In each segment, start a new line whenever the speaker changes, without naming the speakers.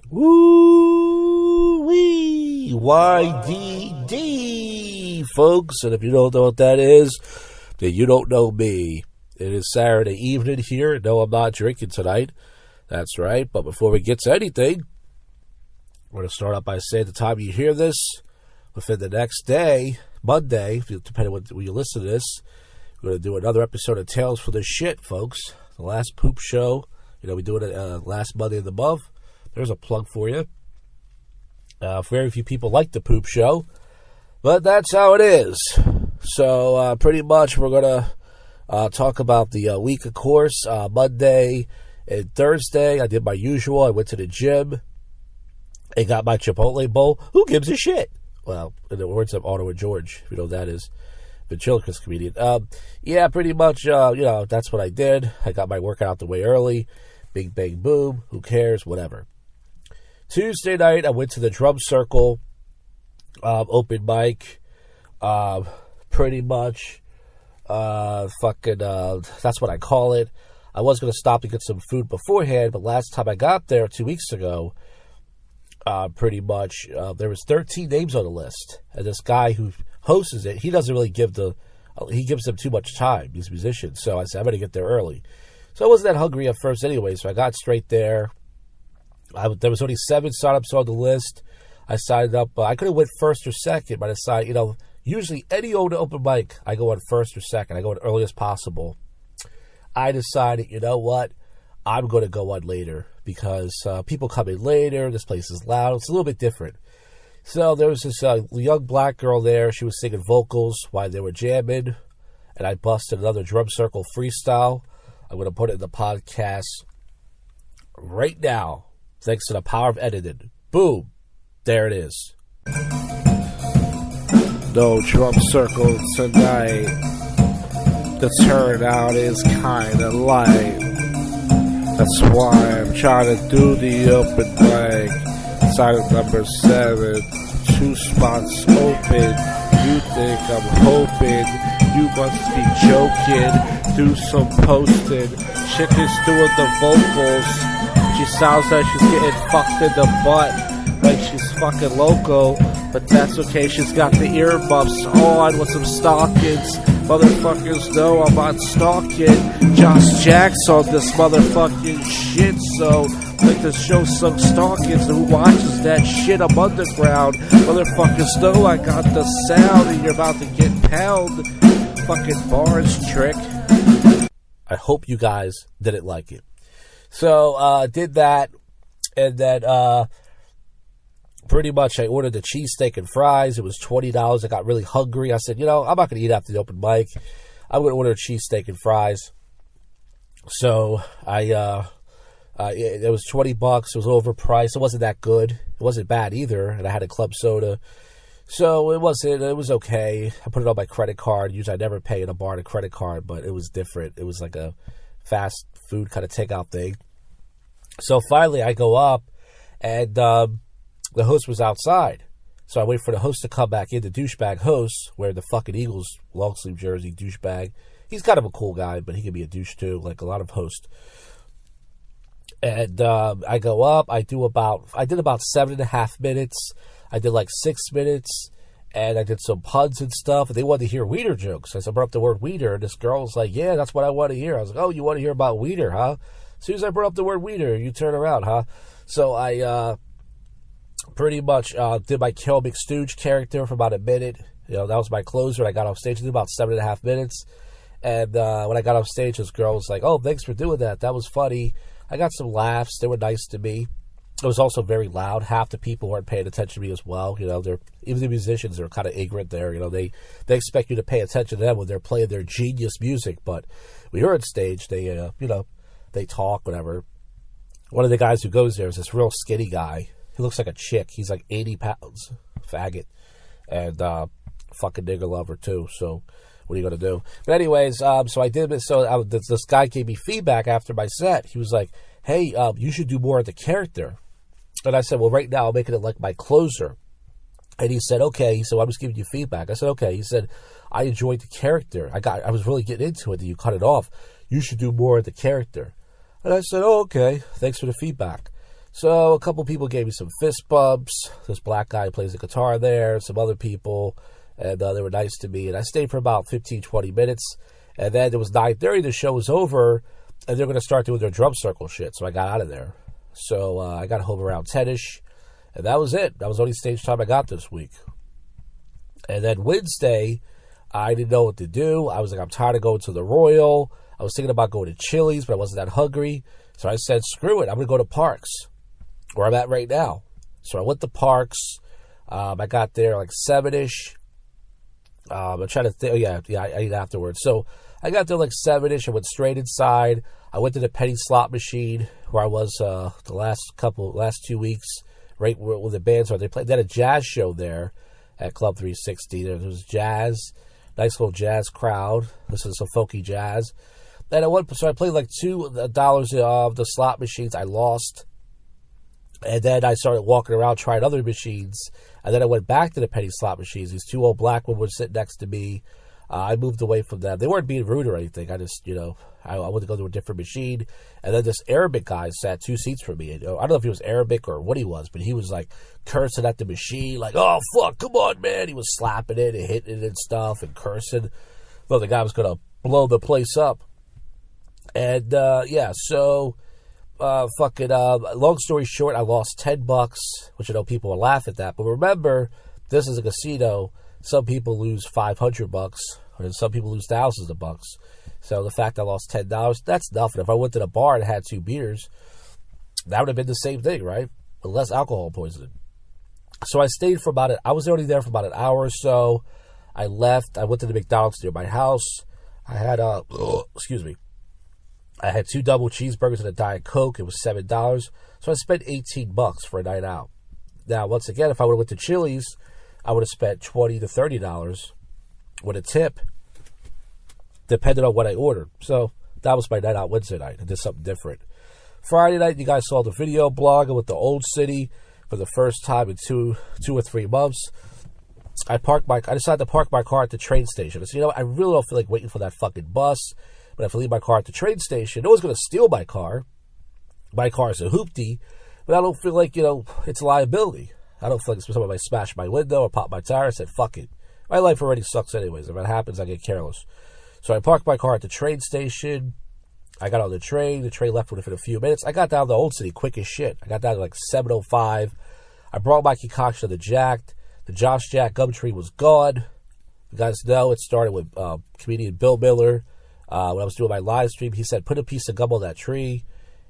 Woo-wee, YDD, folks. And if you don't know what that is, then you don't know me. It is Saturday evening here. No, I'm not drinking tonight. That's right. But before we get to anything, we're going to start out by saying the time you hear this, within the next day, Monday, depending on when you listen to this, we're going to do another episode of Tales for the Shit, folks. The last poop show. You know, we do it last Monday of the month. There's a plug for you. Very few people like the poop show, but that's how it is. So pretty much we're going to talk about the week, of course. Monday and Thursday, I did my usual. I went to the gym and got my Chipotle bowl. Who gives a shit? Well, in the words of Otto and George, if you know who that is, ventriloquist comedian. Yeah, pretty much, that's what I did. I got my workout out the way early. Bing, bang, boom. Who cares? Whatever. Tuesday night, I went to the drum circle, open mic, pretty much, that's what I call it. I was going to stop to get some food beforehand, but last time I got there 2 weeks ago, pretty much, there was 13 names on the list, and this guy who hosts it, he doesn't really he gives them too much time, these musicians, so I said, I'm going to get there early. So I wasn't that hungry at first anyway, so I got straight there. There was only 7 sign-ups on the list. I signed up. I could have went first or second, but I decided, usually any open mic, I go on first or second. I go on early as possible. I decided, you know what? I'm going to go on later because people come in later. This place is loud. It's a little bit different. So there was this young black girl there. She was singing vocals while they were jamming, and I busted another drum circle freestyle. I'm going to put it in the podcast right now. Thanks to the power of editing. Boom. There it is. No drum circle tonight. The turnout is kind of light. That's why I'm trying to do the open mic. Silent number 7. 2 spots open. You think I'm hoping. You must be joking. Do some posting. Chick is doing the vocals. She sounds like she's getting fucked in the butt, like she's fucking loco, but that's okay, she's got the earmuffs on with some stockings. Motherfuckers know I'm not stalking Josh Jacks on this motherfucking shit, so I'd like to show some stockings who watches that shit. I'm underground. Motherfuckers know I got the sound, and you're about to get pound. Fucking bars trick. I hope you guys didn't like it. So, did that, and then, pretty much I ordered the cheesesteak and fries. It was $20. I got really hungry. I said, I'm not going to eat after the open mic. I'm going to order a cheesesteak and fries. So, it was $20. It was overpriced. It wasn't that good. It wasn't bad either, and I had a club soda. So, it was okay. I put it on my credit card. Usually I never pay in a bar on a credit card, but it was different. It was like a fast food kind of takeout thing. So finally I go up, and the host was outside. So I wait for the host to come back in, the douchebag host, wearing the fucking Eagles long sleeve jersey, douchebag. He's kind of a cool guy, but he can be a douche too, like a lot of hosts. And I go up, I did about 7.5 minutes. I did like 6 minutes, and I did some puns and stuff, and they wanted to hear Weeder jokes. I brought up the word Weeder, and this girl was like, yeah, that's what I want to hear. I was like, oh, you want to hear about Weeder, huh? As soon as I brought up the word Weeder, you turn around, huh? So I pretty much did my Kel McStooge character for about a minute. That was my closer. I got off stage. I did about 7.5 minutes. And when I got off stage, this girl was like, oh, thanks for doing that. That was funny. I got some laughs. They were nice to me. It was also very loud. Half the people weren't paying attention to me as well. Even the musicians are kind of ignorant there. They expect you to pay attention to them when they're playing their genius music. But when you're on stage, they talk, whatever. One of the guys who goes there is this real skinny guy. He looks like a chick. He's like 80 pounds, faggot, and fucking nigger lover too. So what are you going to do? But anyways, so I did it. So this guy gave me feedback after my set. He was like, hey, you should do more of the character. And I said, well, right now I'm making it like my closer. And he said, okay. So I'm just giving you feedback. I said, okay. He said, I enjoyed the character. I was really getting into it. Then you cut it off. You should do more of the character. And I said, oh, okay. Thanks for the feedback. So a couple people gave me some fist bumps. This black guy plays the guitar there, some other people, and they were nice to me. And I stayed for about 15, 20 minutes. And then it was 9:30, the show was over, and they're going to start doing their drum circle shit. So I got out of there. So I got home around 10-ish, and that was it. That was the only stage time I got this week. And then Wednesday, I didn't know what to do. I was like, I'm tired of going to the Royal. I was thinking about going to Chili's, but I wasn't that hungry. So I said, screw it. I'm going to go to Parks, where I'm at right now. So I went to Parks. I got there like 7-ish. I'm trying to think. Oh, yeah, I ate afterwards. So I got there like 7-ish. I went straight inside. I went to the penny slot machine where I was the last 2 weeks, right where the bands are. They had a jazz show there at Club 360. There was jazz, nice little jazz crowd. This is some folky jazz. And so I played like $2 of the slot machines. I lost. And then I started walking around trying other machines. And then I went back to the penny slot machines. These two old black women were sitting next to me. I moved away from them. They weren't being rude or anything. I just, I went to go to a different machine. And then this Arabic guy sat 2 seats from me. I don't know if he was Arabic or what he was, but he was like cursing at the machine, like, oh, fuck, come on, man. He was slapping it and hitting it and stuff and cursing. Well, the guy was going to blow the place up. And, so... long story short, I lost $10, which I know people will laugh at that. But remember, this is a casino. Some people lose $500, and some people lose thousands of bucks. So the fact I lost $10, that's nothing. If I went to the bar and had 2 beers, that would have been the same thing, right? But less alcohol poisoning. So I stayed for I was only there for about an hour or so. I left. I went to the McDonald's near my house. I had I had 2 double cheeseburgers and a Diet Coke. It was $7. So I spent $18 for a night out. Now, once again, if I would have went to Chili's, I would have spent $20 to $30 with a tip, depending on what I ordered. So that was my night out Wednesday night. I did something different. Friday night, you guys saw the video blog. I went to Old City for the first time in two or 3 months. I decided to park my car at the train station. I said, I really don't feel like waiting for that fucking bus. But if I leave my car at the train station, no one's going to steal my car. My car is a hoopty, but I don't feel like, it's a liability. I don't feel like somebody might smash my window or pop my tire. I said, fuck it. My life already sucks anyways. If that happens, I get careless. So I parked my car at the train station. I got on the train. The train left within a few minutes. I got down to Old City quick as shit. I got down to like 7:05. I brought my concoction of the Jacked. The Josh Jack Gumtree was gone. You guys know it started with comedian Bill Miller. When I was doing my live stream, he said, put a piece of gum on that tree.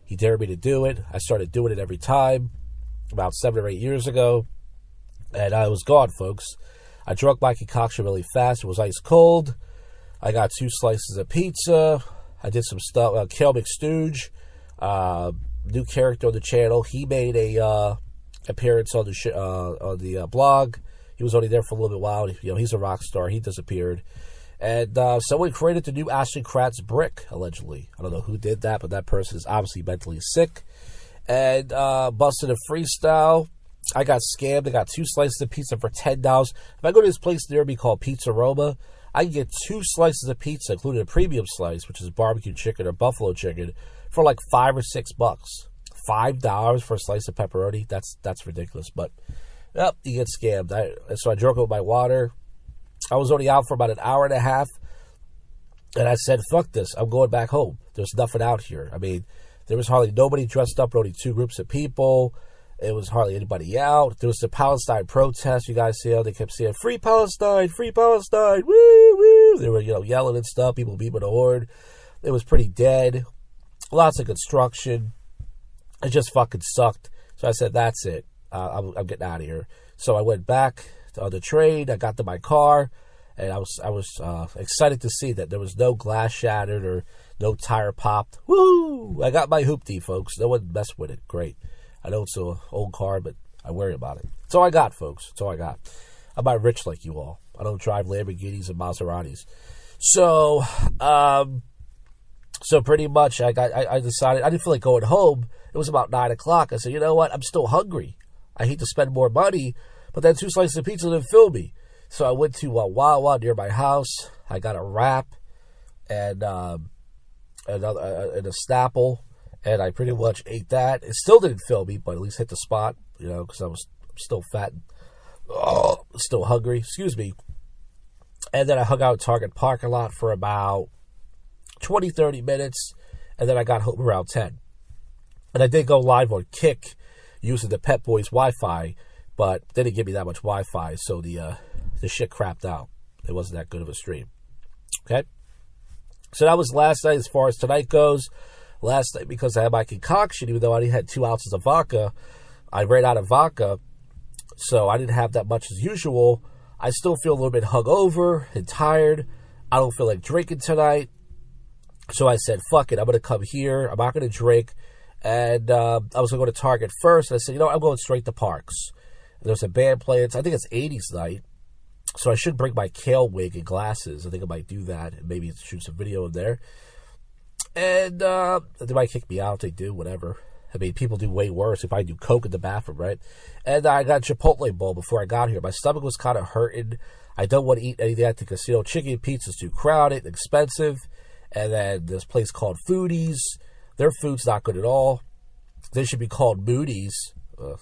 He dared me to do it. I started doing it every time about 7 or 8 years ago. And I was gone, folks. I drank my concoction really fast. It was ice cold. I got 2 slices of pizza. I did some stuff. Kale McStooge, new character on the channel. He made a appearance on the blog. He was only there for a little bit while. He's a rock star. He disappeared. And someone created the new Ashton Kratz brick, allegedly. I don't know who did that, but that person is obviously mentally sick. And busted a freestyle. I got scammed. I got 2 slices of pizza for $10. If I go to this place near me called Pizza Roma, I can get 2 slices of pizza, including a premium slice, which is barbecue chicken or buffalo chicken, for like $5 or $6. $5 for a slice of pepperoni? That's ridiculous. But, yep, you get scammed. So I drank it with my water. I was only out for about an hour and a half, and I said, fuck this, I'm going back home. There's nothing out here. I mean, there was hardly nobody dressed up, only 2 groups of people. It was hardly anybody out. There was the Palestine protest. You guys see how they kept saying, free Palestine, woo, woo. They were, yelling and stuff, people beeping the horn. It was pretty dead. Lots of construction. It just fucking sucked. So I said, that's it. I'm getting out of here. So I went back on the train. I got to my car, and I was excited to see that there was no glass shattered or no tire popped. Woo! I got my hoopty, folks. No one messed with it. Great. I know it's an old car, but I worry about it. That's all I got, folks. That's all I got. I'm not rich like you all. I don't drive Lamborghinis and Maseratis. So pretty much I decided I didn't feel like going home. It was about 9 o'clock. I said, you know what? I'm still hungry. I hate to spend more money, but that 2 slices of pizza didn't fill me. So I went to Wawa near my house. I got a wrap and a Snapple. And I pretty much ate that. It still didn't fill me, but at least hit the spot, because I was still fat and still hungry. Excuse me. And then I hung out at Target parking lot for about 20, 30 minutes. And then I got home around 10. And I did go live on Kick using the Pet Boys Wi-Fi, but they didn't give me that much Wi-Fi, so the shit crapped out. It wasn't that good of a stream. Okay? So that was last night. As far as tonight goes, last night, because I had my concoction, even though I only had 2 ounces of vodka, I ran out of vodka, so I didn't have that much as usual. I still feel a little bit hungover and tired. I don't feel like drinking tonight. So I said, fuck it, I'm going to come here. I'm not going to drink. And I was going to go to Target first. And I said, I'm going straight to Parks. And there's a band playing. I think it's 80s night. So I should bring my kale wig and glasses. I think I might do that and maybe shoot some video in there. And they might kick me out. They do, whatever. I mean, people do way worse if I do coke in the bathroom, right? And I got a Chipotle bowl before I got here. My stomach was kind of hurting. I don't want to eat anything at the casino. Chicken and pizza's too crowded and expensive. And then this place called Foodies. Their food's not good at all. They should be called Moody's.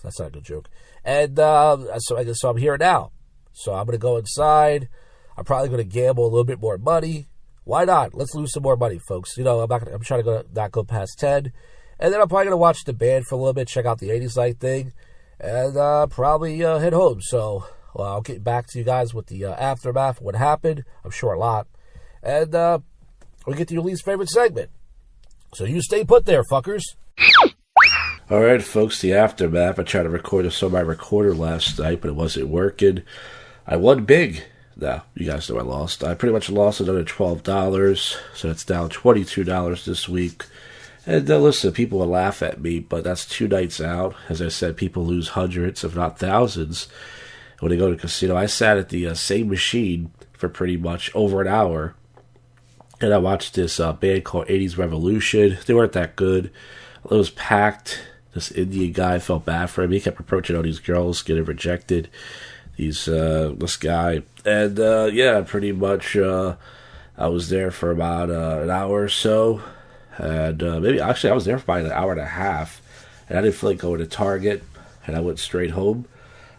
That's not a good joke. And so I'm here now. So I'm going to go inside. I'm probably going to gamble a little bit more money. Why not? Let's lose some more money, folks. I'm trying to not go past 10. And then I'm probably going to watch the band for a little bit, check out the 80s night thing, and probably head home. So I'll get back to you guys with the aftermath of what happened. I'm sure a lot. And we'll get to your least favorite segment. So you stay put there, fuckers. All right, folks, the aftermath. I tried to record this on my recorder last night, but it wasn't working. I won big. No, you guys know I lost. I pretty much lost another $12, so it's down $22 this week. And listen, people will laugh at me, but that's 2 nights out. As I said, people lose hundreds, if not thousands, when they go to the casino. I sat at the same machine for pretty much over an hour, and I watched this band called 80s Revolution. They weren't that good. It was packed. This Indian guy, felt bad for him. He kept approaching all these girls, getting rejected. This guy. And, pretty much I was there for about an hour or so. And I was there for about an hour and a half. And I didn't feel like going to Target. And I went straight home.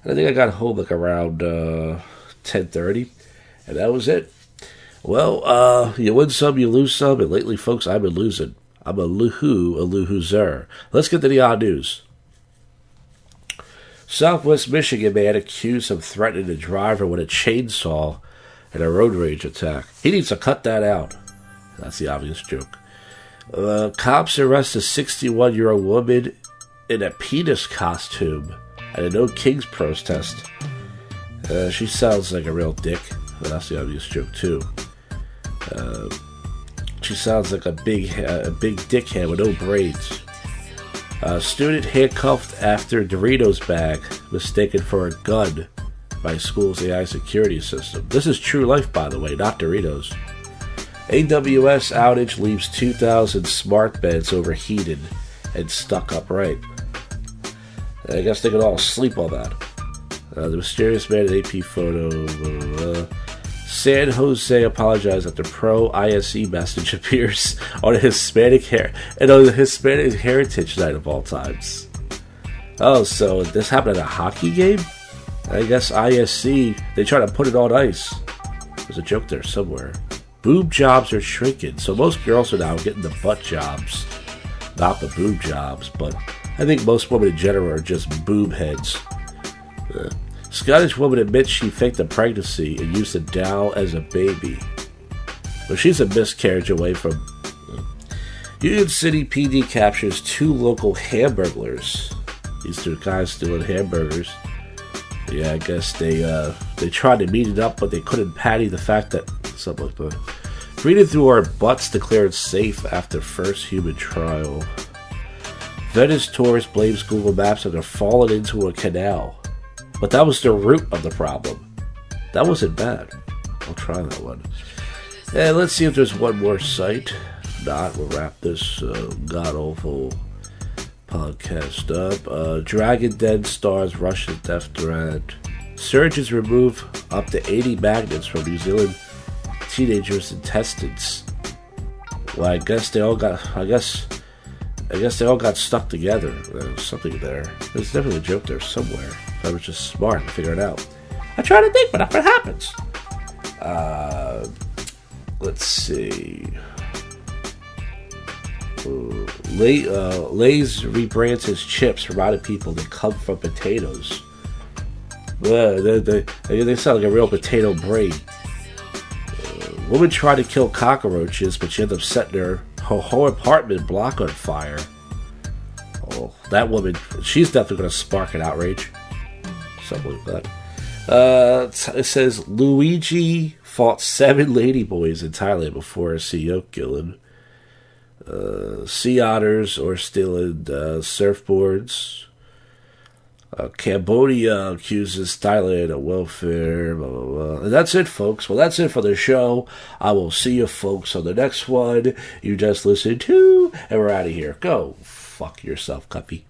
And I think I got home like around 10:30. And that was it. Well, you win some, you lose some. And lately, folks, I've been losing. I'm a loser. Let's get to the odd news. Southwest Michigan man accused of threatening a driver with a chainsaw in a road rage attack. He needs to cut that out. That's the obvious joke. Cops arrest a 61-year-old woman in a penis costume at a No Kings protest. She sounds like a real dick, but that's the obvious joke too. She sounds like a big dickhead with no braids. Student handcuffed after Doritos bag mistaken for a gun by school's AI security system. This is true life, by the way, not Doritos. AWS outage leaves 2,000 smart beds overheated and stuck upright. I guess they could all sleep on that. The mysterious man in AP photo. San Jose apologized after pro-ISE message appears on a Hispanic Heritage Night of all times. Oh, so this happened at a hockey game? I guess ISE, they try to put it on ice. There's a joke there somewhere. Boob jobs are shrinking, so most girls are now getting the butt jobs, not the boob jobs, but I think most women in general are just boob heads. Scottish woman admits she faked a pregnancy and used a doll as a baby. But she's a miscarriage away from... Union City PD captures 2 local hamburglers. These 2 guys stealing hamburgers. Yeah, I guess they tried to meet it up, but they couldn't patty the fact that... Something like that. Breathing through our butts declared safe after first human trial. Venice tourist blames Google Maps after falling into a canal. But that was the root of the problem. That wasn't bad. I'll try that one. And let's see if there's one more site. If not, we'll wrap this god-awful podcast up. Dragon Den stars Russian death threat. Surgeons remove up to 80 magnets from New Zealand teenagers' intestines. Well, I guess I guess they all got stuck together. There's something there. There's definitely a joke there somewhere. If I was just smart and figure it out. I try to think, but nothing happens. Let's see. Lay's rebrands his chips, reminding people they come from potatoes. They sound like a real potato brain. Woman tried to kill cockroaches, but she ended up setting her whole apartment block on fire. Oh, that woman, she's definitely going to spark an outrage. Something like that. It says, Luigi fought 7 ladyboys in Thailand before a CEO killing. Sea otters are stealing surfboards. Cambodia accuses Thailand of welfare, blah, blah, blah. And that's it, folks. Well, that's it for the show. I will see you, folks, on the next one you just listened to. And we're out of here. Go fuck yourself, Cuppy.